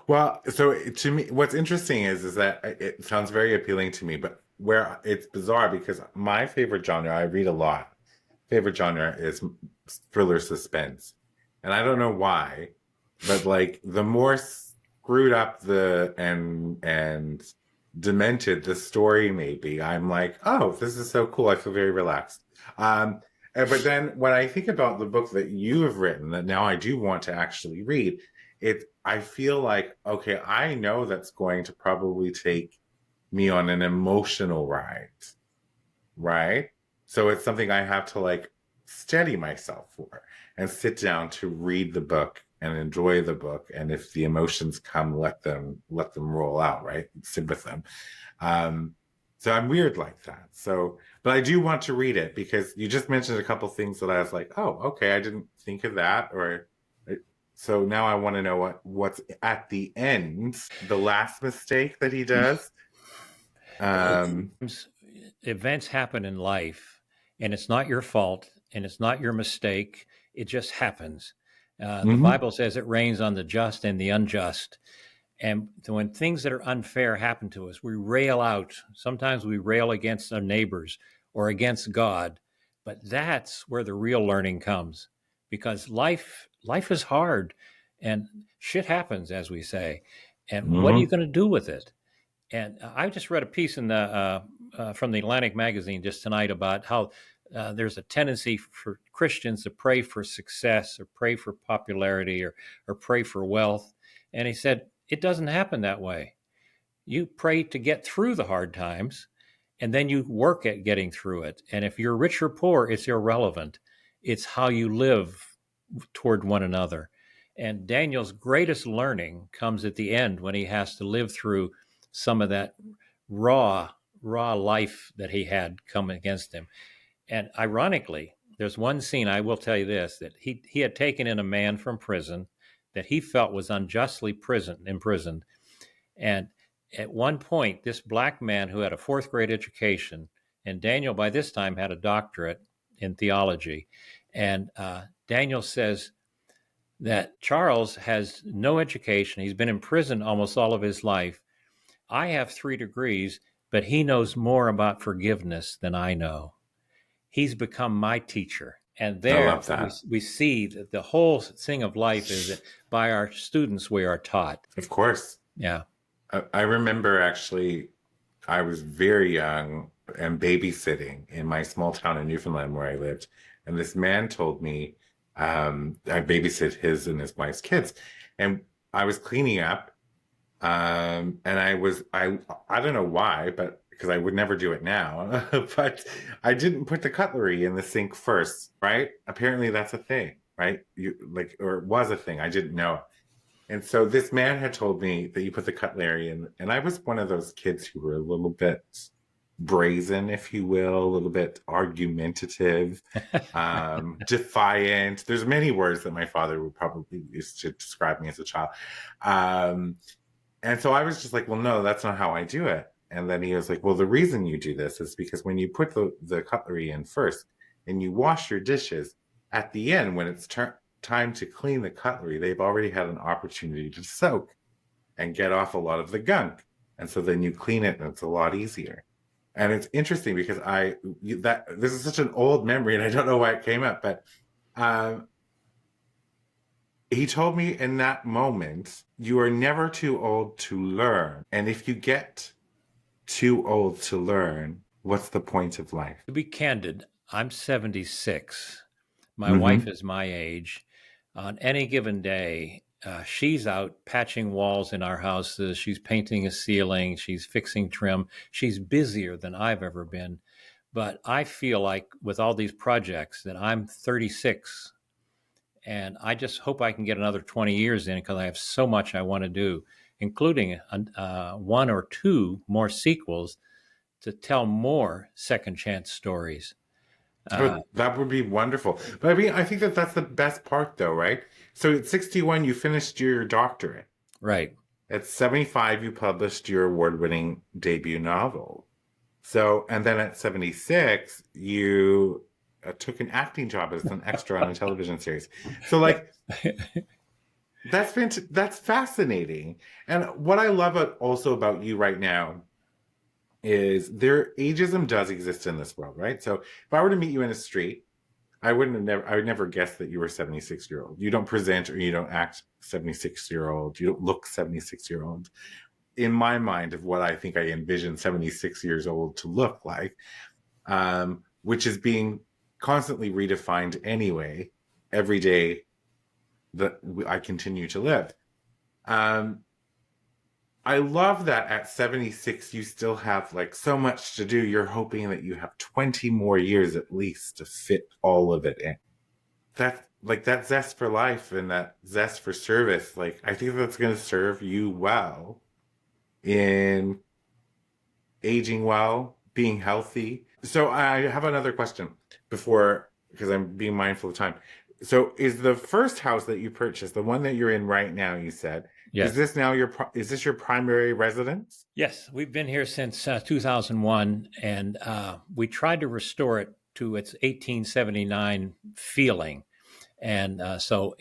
well. So to me, what's interesting is that it sounds very appealing to me, but where it's bizarre because my favorite genre, I read a lot. Favorite genre is thriller suspense, and I don't know why, but like the more screwed up the and demented the story may be, I'm like, oh, this is so cool. I feel very relaxed. But then when I think about the book that you have written, that now I do want to actually read, I feel like, okay, I know that's going to probably take me on an emotional ride, right? So it's something I have to like steady myself for and sit down to read the book and enjoy the book. And if the emotions come, let them roll out, right? Sit with them. Um, so I'm weird like that. So, but I do want to read it because you just mentioned a couple things that I was like, oh, okay, I didn't think of that, or so now I want to know what's at the end, the last mistake that he does. Um, Events happen in life and it's not your fault and it's not your mistake. It just happens. The mhm. Bible says it rains on the just and the unjust. And when things that are unfair happen to us, we rail out. Sometimes we rail against our neighbors or against God. But that's where the real learning comes, because life is hard and shit happens, as we say. And what are you Mhm. going to do with it? And I just read a piece in the from the Atlantic magazine just tonight about how there's a tendency for Christians to pray for success or pray for popularity or pray for wealth. And he said, it doesn't happen that way. You pray to get through the hard times, and then you work at getting through it. And if you're rich or poor, it's irrelevant. It's how you live toward one another. And Daniel's greatest learning comes at the end when he has to live through some of that raw, raw life that he had come against him. And ironically, there's one scene, I will tell you this, that he had taken in a man from prison that he felt was unjustly imprisoned. And at one point, this black man who had a fourth grade education, and Daniel by this time had a doctorate in theology, and Daniel says that Charles has no education. He's been in prison almost all of his life. I have 3 degrees, but he knows more about forgiveness than I know. He's become my teacher. And I there love that. we see that the whole thing of life is that by our students we are taught. Of course. Yeah. I remember actually, I was very young and babysitting in my small town in Newfoundland where I lived. And this man told me, I babysit his and his wife's kids. And I was cleaning up. And I don't know why, but because I would never do it now, but I didn't put the cutlery in the sink first, right? Apparently that's a thing, right? Or it was a thing. I didn't know. And so this man had told me that you put the cutlery in, and I was one of those kids who were a little bit brazen, if you will, a little bit argumentative, defiant. There's many words that my father would probably use to describe me as a child. And so I was just like, well, no, that's not how I do it. And then he was like, well, the reason you do this is because when you put the cutlery in first and you wash your dishes, at the end, when it's time to clean the cutlery, they've already had an opportunity to soak and get off a lot of the gunk. And so then you clean it and it's a lot easier. And it's interesting because this is such an old memory and I don't know why it came up, but he told me in that moment, you are never too old to learn. And if you get too old to learn, what's the point of life? To be candid, I'm 76. My Mhm. wife is my age. On any given day, she's out patching walls in our houses. She's painting a ceiling. She's fixing trim. She's busier than I've ever been. But I feel like with all these projects that I'm 36, and I just hope I can get another 20 years in because I have so much I want to do, including 1 or 2 more sequels to tell more second chance stories. That would be wonderful. But I mean, I think that's the best part, though, right? So at 61, you finished your doctorate. Right. At 75, you published your award-winning debut novel. So, and then at 76, you took an acting job as an extra on a television series. So, like, that's fascinating. And what I love also about you right now is ageism does exist in this world, right? So if I were to meet you in the street, I would never guess that you were 76-year-old. You don't present or you don't act 76-year-old. You don't look 76-year-old. In my mind of what I think I envision 76 years old to look like, which is being constantly redefined anyway, every day that I continue to live. I love that at 76, you still have like so much to do. You're hoping that you have 20 more years at least to fit all of it in. That zest for life and that zest for service, like I think that's going to serve you well in aging well, being healthy. So I have another question because I'm being mindful of time. So is the first house that you purchased, the one that you're in right now, you said, Yes. is this your primary residence? Yes, we've been here since 2001, and we tried to restore it to its 1879 feeling. And so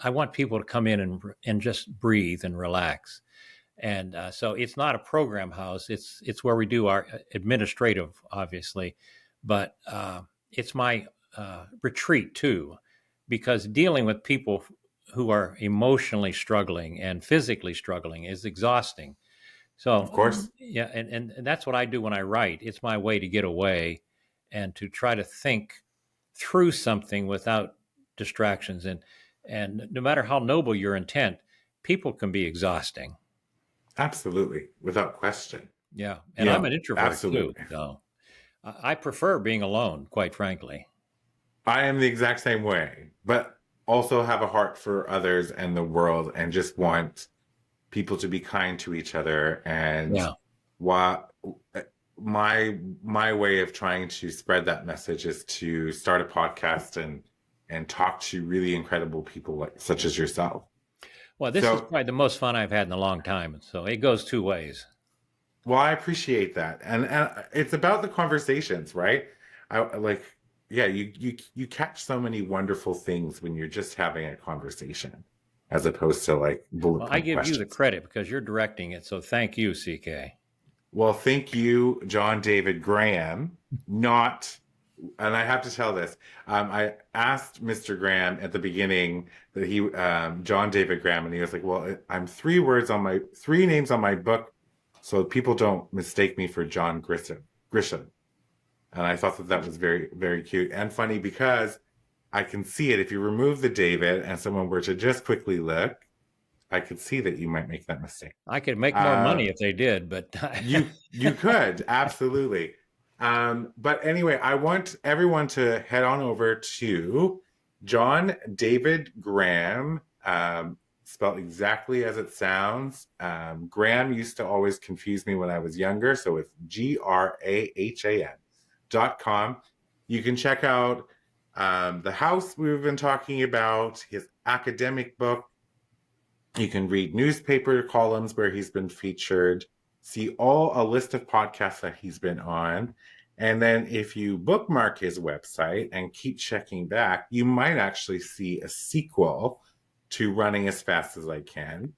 I want people to come in and just breathe and relax. And so it's not a program house. It's where we do our administrative, obviously, but it's my retreat too, because dealing with people who are emotionally struggling and physically struggling is exhausting. Of So course. yeah, and that's what I do when I write. It's my way to get away and to try to think through something without distractions. And no matter how noble your intent, people can be exhausting. Absolutely. Without question. Yeah, and I'm Yeah, an introvert too, absolutely. so I prefer being alone, quite frankly. I am the exact same way, but also have a heart for others and the world and just want people to be kind to each other. And Yeah. why my way of trying to spread that message is to start a podcast and talk to really incredible people like such as yourself. Well, this is So, probably the most fun I've had in a long time, so it goes two ways. well, I appreciate that. And it's about the conversations, right? I like, yeah, you catch so many wonderful things when you're just having a conversation as opposed to like bullet Well, I point give you the questions. credit because you're directing it, so thank you, CK. Well, thank you, John David Graham. Not, and I have to tell this. I asked Mr. Graham at the beginning that John David Graham, and he was like, "Well, I'm three names on my book, so people don't mistake me for John Grisham." Grisham, and I thought that that was very, very cute and funny because I can see it. If you remove the David and someone were to just quickly look, I could see that you might make that mistake. I could make more Uh, money if they did, but you could absolutely. But anyway, I want everyone to head on over to John David Graham, spelled exactly as it sounds. Graham used to always confuse me when I was younger, so it's GRAHAN.com. You can check out the house we've been talking about, his academic book. You can read newspaper columns where he's been featured, see a list of podcasts that he's been on. And then if you bookmark his website and keep checking back, you might actually see a sequel to Running as Fast as I Can,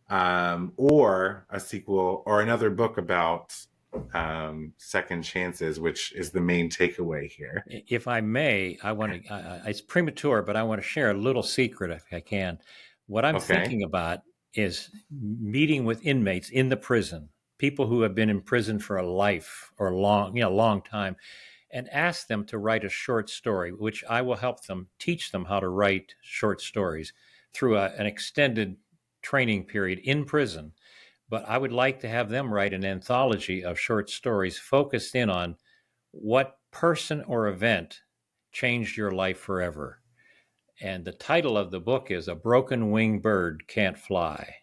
or a sequel or another book about second chances, which is the main takeaway here. if I may, I want to, it's premature, but I want to share a little secret if I can. What I'm Okay. thinking about is meeting with inmates in the prison, people who have been in prison for a life or long time, and ask them to write a short story, which I will help them teach them how to write short stories through an extended training period in prison. But I would like to have them write an anthology of short stories focused in on what person or event changed your life forever. And the title of the book is A Broken Winged Bird Can't Fly.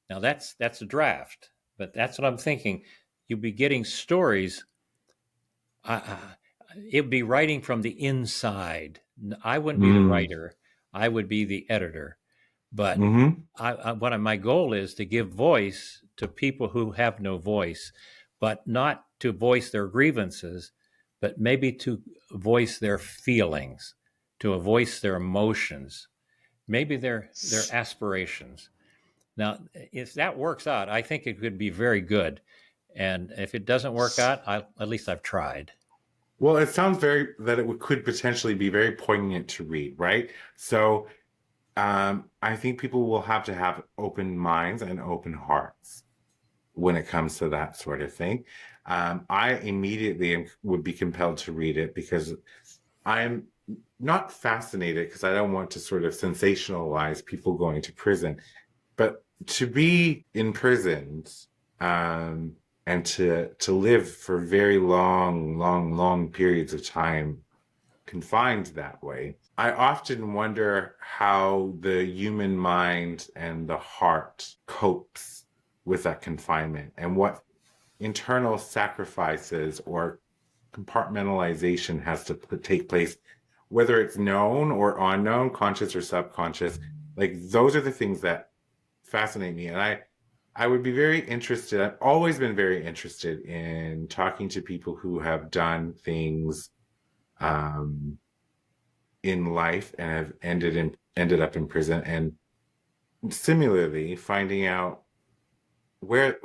Now that's a draft, but that's what I'm thinking. You'll be getting stories. It would be writing from the inside. I wouldn't be the Mm. writer. I would be the editor. But Mm-hmm. my goal is to give voice to people who have no voice, but not to voice their grievances, but maybe to voice their feelings, to voice their emotions, maybe their aspirations. Now, if that works out, I think it could be very good. And if it doesn't work out, at least I've tried. Well, it sounds that could potentially be very poignant to read, right? So, I think people will have to have open minds and open hearts when it comes to that sort of thing. I immediately would be compelled to read it because I'm not fascinated because I don't want to sort of sensationalize people going to prison, but to be imprisoned, and to live for very long periods of time confined that way. I often wonder how the human mind and the heart copes with that confinement and what internal sacrifices or compartmentalization has to take place, whether it's known or unknown, conscious or subconscious. Like those are the things that fascinate me. And I would be very interested. I've always been very interested in talking to people who have done things in life and have ended in ended up in prison, and similarly finding out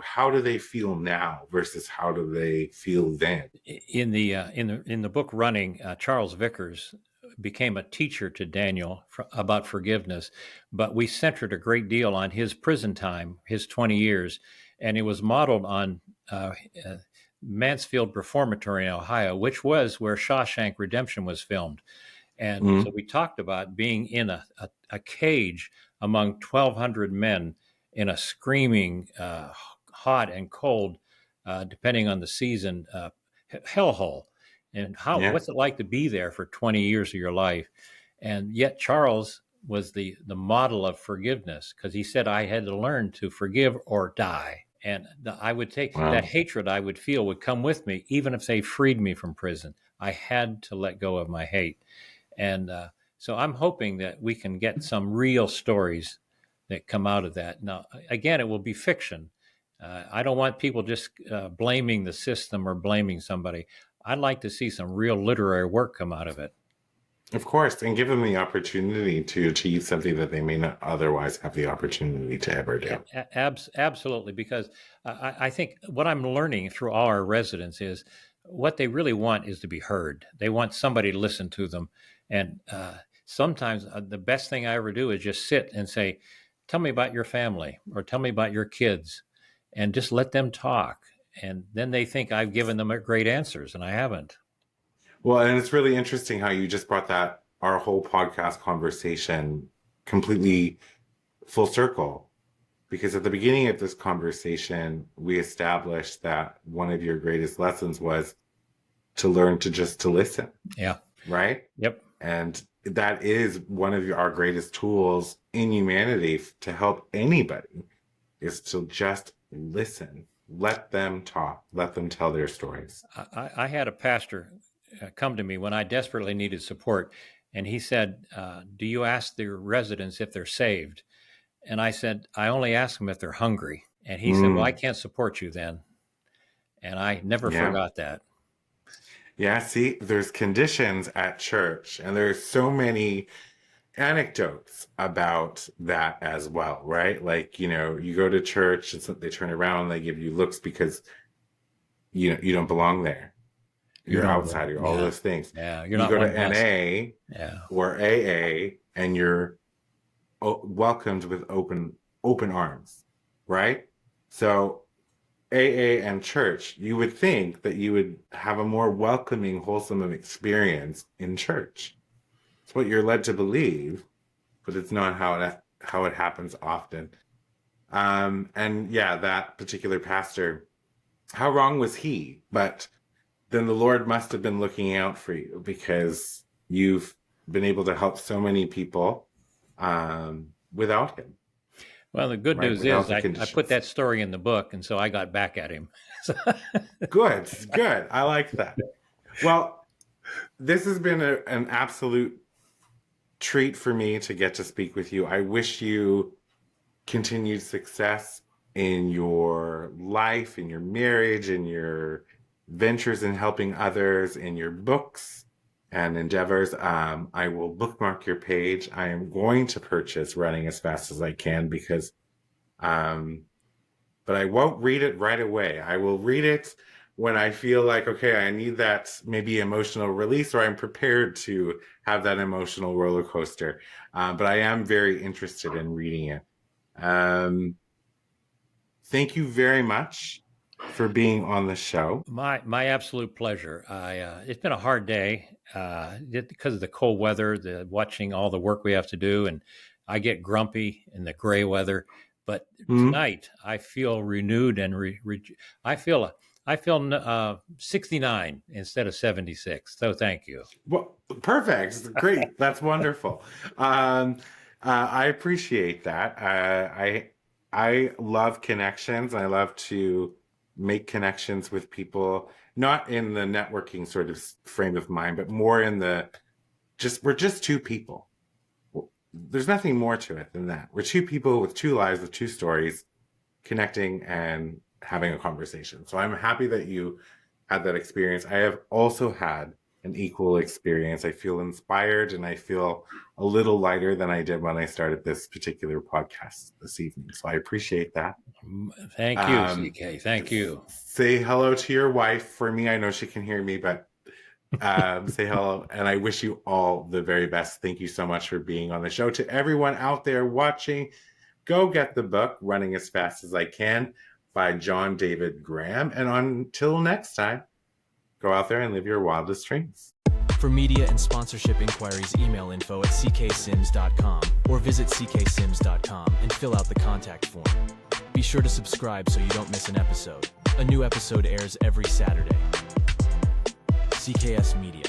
how do they feel now versus how do they feel then. In the book Running, Charles Vickers became a teacher to Daniel about forgiveness, but we centered a great deal on his prison time, his 20 years, and it was modeled on Mansfield Reformatory in Ohio, which was where Shawshank Redemption was filmed. And so we talked about being in a cage among 1,200 men in a screaming, hot and cold, depending on the season, hellhole. And Yeah. what's it like to be there for 20 years of your life? And yet Charles was the model of forgiveness, because he said I had to learn to forgive or die. And I would take that Wow. hatred I would feel would come with me, even if they freed me from prison. I had to let go of my hate. And so I'm hoping that we can get some real stories that come out of that. Now, again, it will be fiction. I don't want people just blaming the system or blaming somebody. I'd like to see some real literary work come out of it. Of course, and give them the opportunity to achieve something that they may not otherwise have the opportunity to ever do. Absolutely, because I think what I'm learning through all our residents is what they really want is to be heard. They want somebody to listen to them. And sometimes the best thing I ever do is just sit and say, tell me about your family or tell me about your kids, and just let them talk. And then they think I've given them great answers, and I haven't. Well, and it's really interesting how you just brought our whole podcast conversation completely full circle. Because at the beginning of this conversation, we established that one of your greatest lessons was to learn to listen. Yeah. Right? Yep. And that is one of our greatest tools in humanity to help anybody, is to just listen. Let them talk. Let them tell their stories. I had a pastor come to me when I desperately needed support. And he said, do you ask the residents if they're saved? And I said, I only ask them if they're hungry. And he said, well, I can't support you then. And I never forgot that. Yeah, see, there's conditions at church, and there's so many anecdotes about that as well, right? Like, you go to church and they turn around and they give you looks because you don't belong there. You're outside, you're all those things. Yeah, you go to NA or AA and you're welcomed with open arms, right? So AA and church, you would think that you would have a more welcoming, wholesome experience in church. It's what you're led to believe, but it's not how it happens often. And yeah, that particular pastor, how wrong was he? But then the Lord must have been looking out for you, because you've been able to help so many people without him. Well, the good news is I put that story in the book, and so I got back at him. Good. I like that. Well, this has been an absolute treat for me to get to speak with you. I wish you continued success in your life, in your marriage, in your ventures in helping others, in your books and endeavors. I will bookmark your page. I am going to purchase Running as Fast as I Can, because but I won't read it right away. I will read it when I feel like, okay, I need that maybe emotional release, or I'm prepared to have that emotional roller coaster. But I am very interested in reading it. Thank you very much for being on the show. My absolute pleasure. It's been a hard day because of the cold weather, watching all the work we have to do, and I get grumpy in the gray weather. But tonight I feel renewed and I feel 69 instead of 76. So thank you. Well, perfect. Great. That's wonderful. I appreciate that. I love connections. I love to make connections with people, not in the networking sort of frame of mind, but more in we're just two people. There's nothing more to it than that. We're two people with two lives, with two stories, connecting and having a conversation. So I'm happy that you had that experience. I have also had an equal experience. I feel inspired and I feel a little lighter than I did when I started this particular podcast this evening. So I appreciate that. Thank you, CK. Thank you. Say hello to your wife for me. I know she can hear me, but say hello. And I wish you all the very best. Thank you so much for being on the show. To everyone out there watching, go get the book, Running as Fast as I Can, by John David Graham. And until next time, go out there and live your wildest dreams. For media and sponsorship inquiries, email info@cksims.com or visit cksims.com and fill out the contact form. Be sure to subscribe so you don't miss an episode. A new episode airs every Saturday. CKS Media.